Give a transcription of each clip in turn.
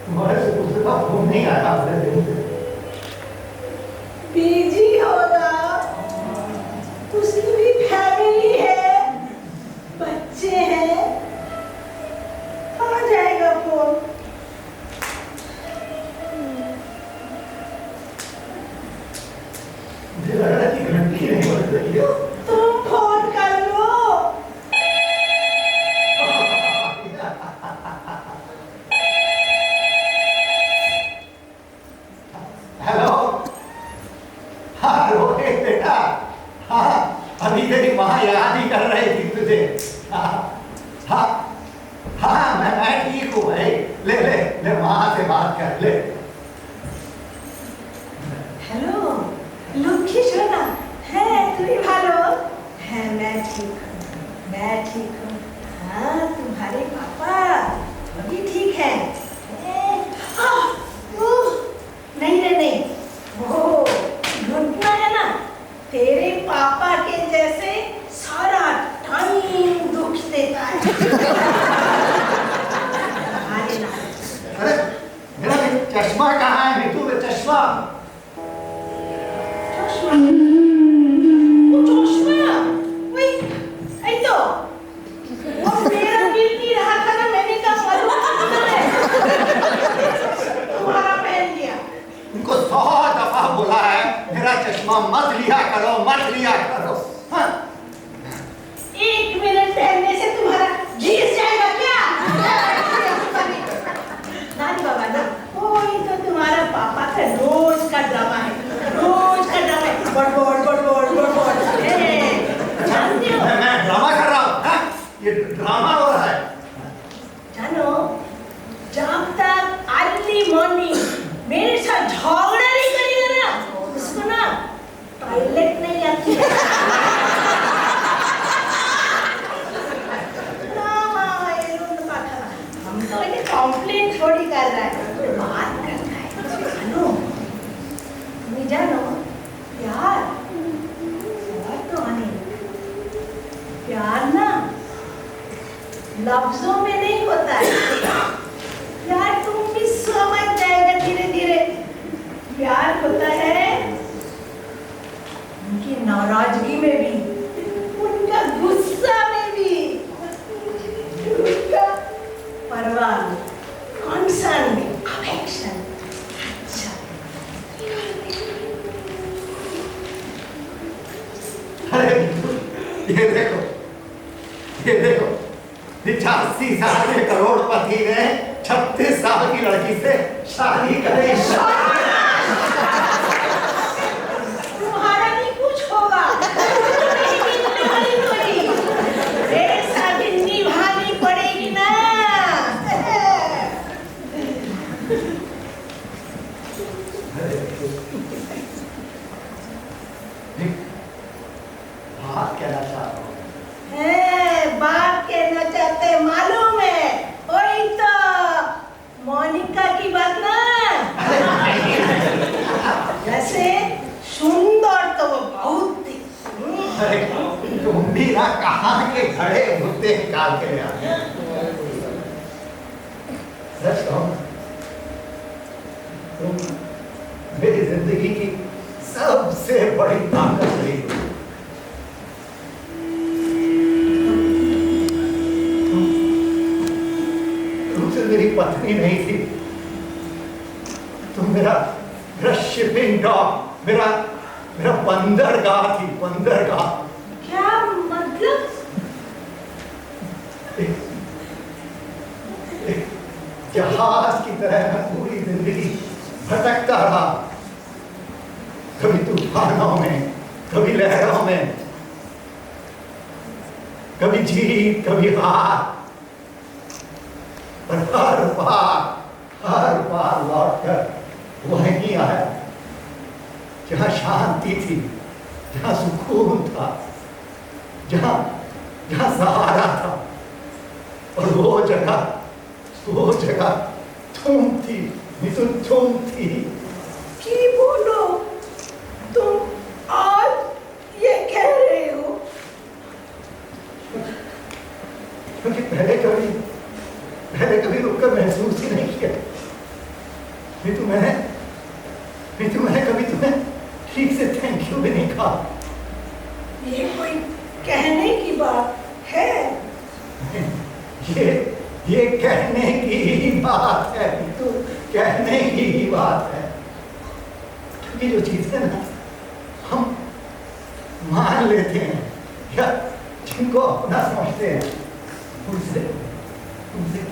तुम्हारे से उसका फोन नहीं आया अपने दिन से। बिजी होगा, उसकी भी फैमिली है, बच्चे हैं, आ जाएगा फोन। मुझे लग रहा है कि घंटी नहीं बज रही है। तुम फोन कर लो। हेलो, हाँ रोहित बेटा, हाँ अभी तेरी माँ याद ही कर रही थी तुझे। हाँ हाँ हाँ मैं ठीक हूँ भाई, ले ले ले माँ से बात कर ले। हेलो लक्ष्मी सोना, है তুমি ভালো? হ্যাঁ मैं ठीक हूँ। हाँ तुम्हारे पापा अभी ठीक है? नहीं नहीं नहीं, वो घुटना है ना, तेरे पापा के जैसे सारा टाइम दुख देता है। अरे मेरा चश्मा कहाँ है नीतू? में चश्मा उनको 100 दफा बोला है मेरा चश्मा मत लिया करो, मत लिया करो। हाँ? 1 मिनट पहनने से तुम्हारा घिस जाएगा क्या? नानी बाबा ना, कोई तो तुम्हारा पापा का रोज का ड्रामा है, रोज का ड्रामा है। बड़ जानते हो? मैं ड्रामा कर रहा हूँ? हाँ? ये ड्रामा हो रहा है। जानो, जब तक अर्ली मॉर्निंग मेरे साथ झगड़ा नहीं करेगा ना, उसको ना टॉयलेट नहीं आती है। हम तो इन्हें कंप्लेन थोड़ी कर रहा है, बात कर रहा है। जानो, तुम्हें जानो प्यार और तो आने, प्यार ना लफ्जों में नहीं होता है। प्यार तुम भी समझ जाएगा धीरे धीरे। प्यार होता है उनकी नाराजगी में भी, उनका गुस्सा में भी, उनका परवाह, कंसर्न, अफेक्शन। अच्छा अरे ये देखो, ये देखो, 85 साल के करोड़पति ने 36 साल की लड़की से शादी करे। तुम्हारा भी कुछ होगा, मेरे साथ निभानी पड़ेगी ना। बात कहना चाहता हूँ। बात कहना चाहते मालूम है, वही तो मोनिका की बात ना। जैसे सुंदर तो वो बहुत थी। अरे तुम भी ना कहाँ के घड़े मुद्दे निकाल के ले आए। सच कहूँ, तुम मेरी जिंदगी की सबसे बड़ी ताकत रही हो। मेरी पत्नी नहीं थी, तुम मेरा शिपिंग डॉग, मेरा बंदरगाह थी, बंदरगाह। क्या मतलब? एक जहाज की तरह मैं पूरी जिंदगी भटकता रहा, कभी तूफानों में, कभी लहरों में, कभी जीत, कभी हार, पर हर बार लौटकर वहीं आया जहाँ शांति थी, जहाँ सुकून था, जहाँ सहारा था। और वो जगह तुम थी, मिथुन, तुम थी। की बोलो, तुम आज ये कह रहे हो? क्योंकि पहले कभी रुककर महसूस ही नहीं किया। मैंने कभी तुम्हें ठीक से थैंक यू भी नहीं कहा। ये कोई कहने की बात है? ये कहने की ही बात है, तो कहने की ही बात है। क्योंकि जो चीजें ना हम मान लेते हैं या जिनको अपना समझते हैं, उनसे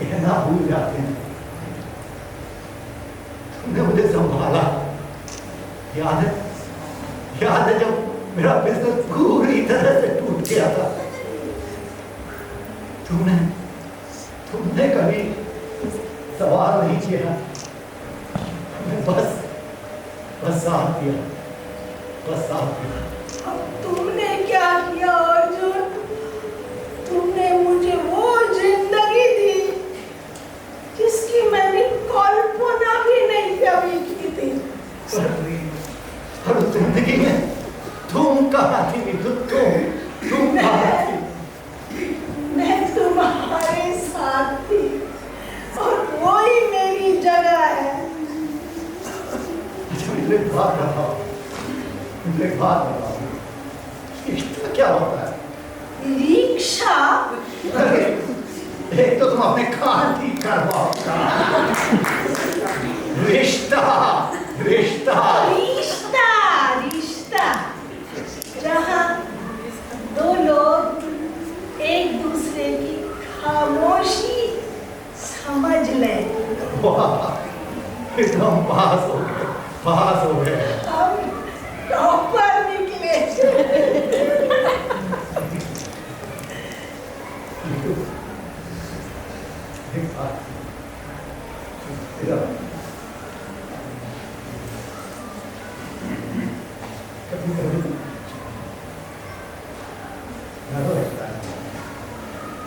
कहना भूल जाते हैं। तुमने मुझे संभाला, याद है जब मेरा बिजनेस पूरी तरह से टूट गया था, तुमने कभी सवाल नहीं किया, बस साथ दिया। अब तुमने क्या किया अर्जुन? तुमने मुझे वो जिंदगी दी जिसकी मैंने कल्पना भी नहीं कभी की थी। और जिंदगी में तुम कहाँ थी? तुम कहाँ थी? मैं तुम्हारे साथ थी और वही मेरी जगह है। अच्छा, मुझे बात बताओ, रिश्ता क्या होता है? रिक्शा? एक तो तुम अपने कान ठीक करवाओ। रिश्ता जहाँ दो लोग एक दूसरे की खामोशी समझ लें। एकदम पास हो गए। हम टॉपर निकले।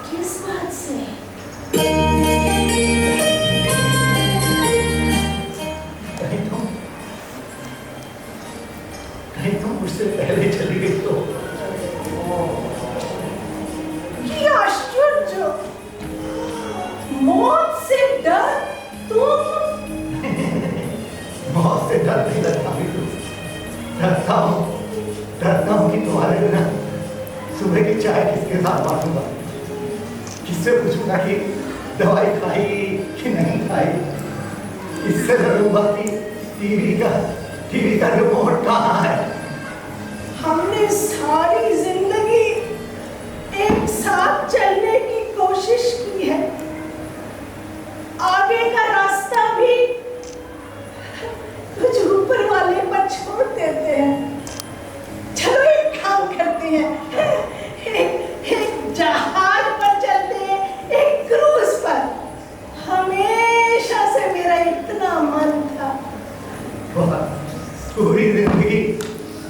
किस बात से? कहीं तुम मुझसे पहले चली गई तो? ये आश्चर्य! मौत से डर तुम? मौत से डर नहीं लगता। डरता हूँ कि तुम्हारे बिना सुबह की चाय किसके साथ बांटूंगा, किससे पूछूंगा कि दवाई खाई कि नहीं खाई, इससे लड़ूंगा कि टीवी का रिमोट कहाँ है। हमने सारी जिंदगी एक साथ चलने की कोशिश की है। आगे का रास्ता भी कुछ ऊपर वाले पर छोड़ देते हैं। चलो एक काम करते हैं, एक जहाज पर चलते हैं, एक क्रूज पर। हमेशा से मेरा इतना मन था। पूरी जिंदगी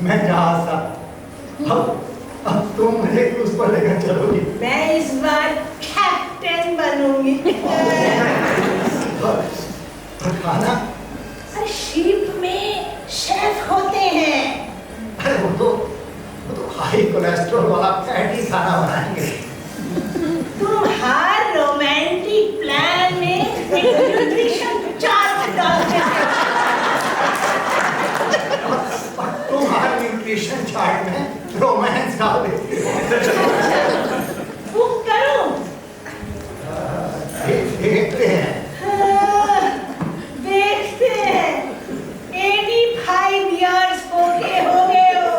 मैं जहाज था, अब तुम मुझे क्रूज पर लेकर चलोगी। मैं इस बार कैप्टन बनूंगी। और खाना? शिप में शेफ होते हैं। अरे वो तो हाई कोलेस्ट्रॉल वाला फैटी खाना बनाएंगे। तुम हर रोमांटिक प्लान में न्यूट्रिशन चार्ट डालते हो। तुम हर न्यूट्रिशन चार्ट में रोमांस डाल देती हो। बुक करो। देखते हैं। देखते हैं। 85 years हो गए हो।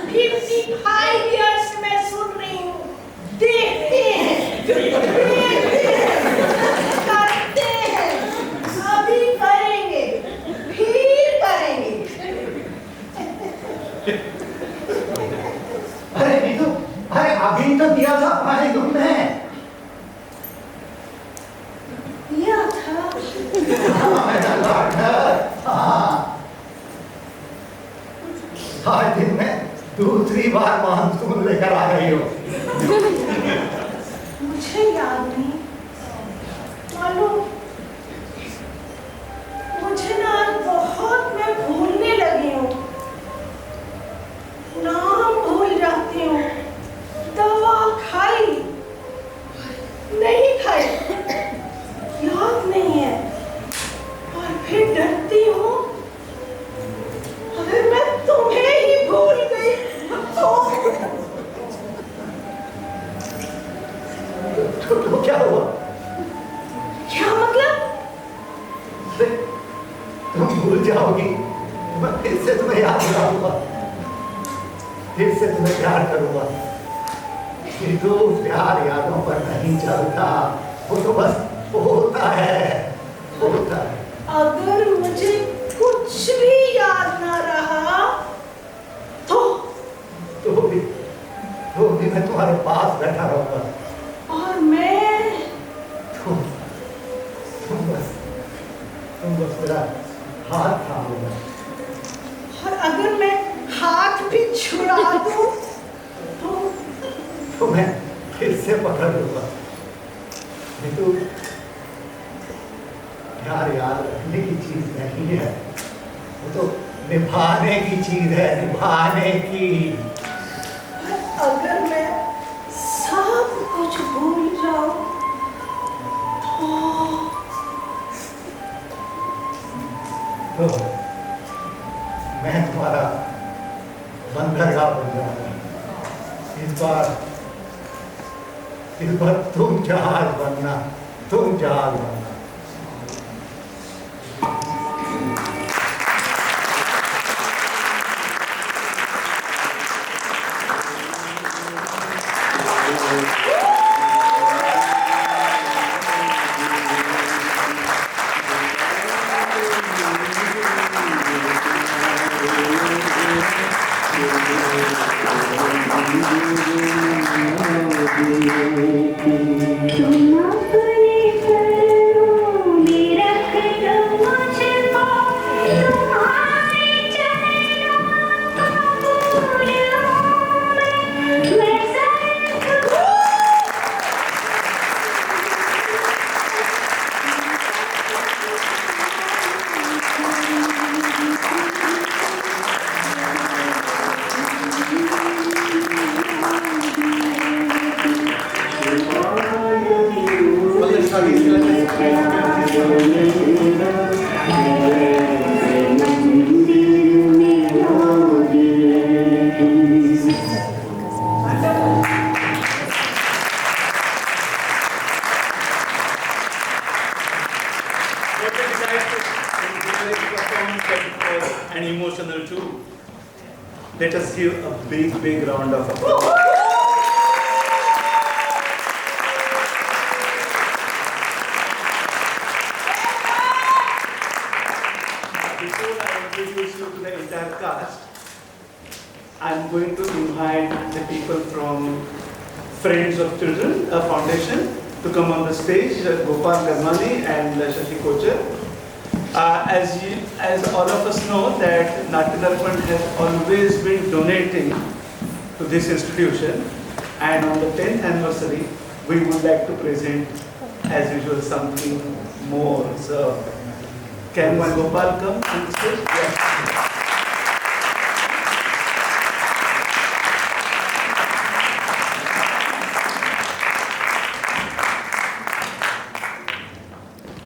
55 years मैं सुन रही हूँ। देखते हैं। करते हैं। अभी करेंगे, फिर करेंगे। अरे अभी तो दिया था पानी तुमने। दिया था। आज दिन में दूसरी बार मानसून लेकर आ रही हो। मुझे याद नहीं मालूम। मुझे ना बहुत मैं भूलने लगी हूँ, नाम भूल जाती हूँ। दवा खाई नहीं खाई याद नहीं है, और फिर डरती तुम भूल जाओगी, मैं फिर से तुम्हें याद दिलाऊंगा, फिर से तुम्हें प्यार करूंगा। किंतु प्यार यादों पर नहीं चलता, वो तो बस होता है, होता है। अगर मुझे कुछ भी याद ना रहा तो भी मैं तुम्हारे पास बैठा रहूंगा। और मैं तुम बस मेरा हाथ थामोगे। और अगर मैं हाथ भी छुड़ा दूं तो मैं फिर से पकड़ लूंगा। तो प्यार याद रखने की चीज नहीं है, वो तो निभाने की चीज है, निभाने की। अगर मैं सब कुछ भूल जाऊं तो मैं तुम्हारा बंदरगाह बन जाऊंगा। इस बार तुम जहाज बनना, तुम जहाज बनना। And emotional too. Let us give a big round of applause. Before I introduce you to the entire cast, I am going to invite the people from Friends of Children Foundation to come on the stage, Gopal Garmani and Shashi Kochar. As all of us know that Natya Darpan has always been donating to this institution, and on the 10th anniversary we would like to present as usual something more. So can one Gopal come on the stage? Yeah.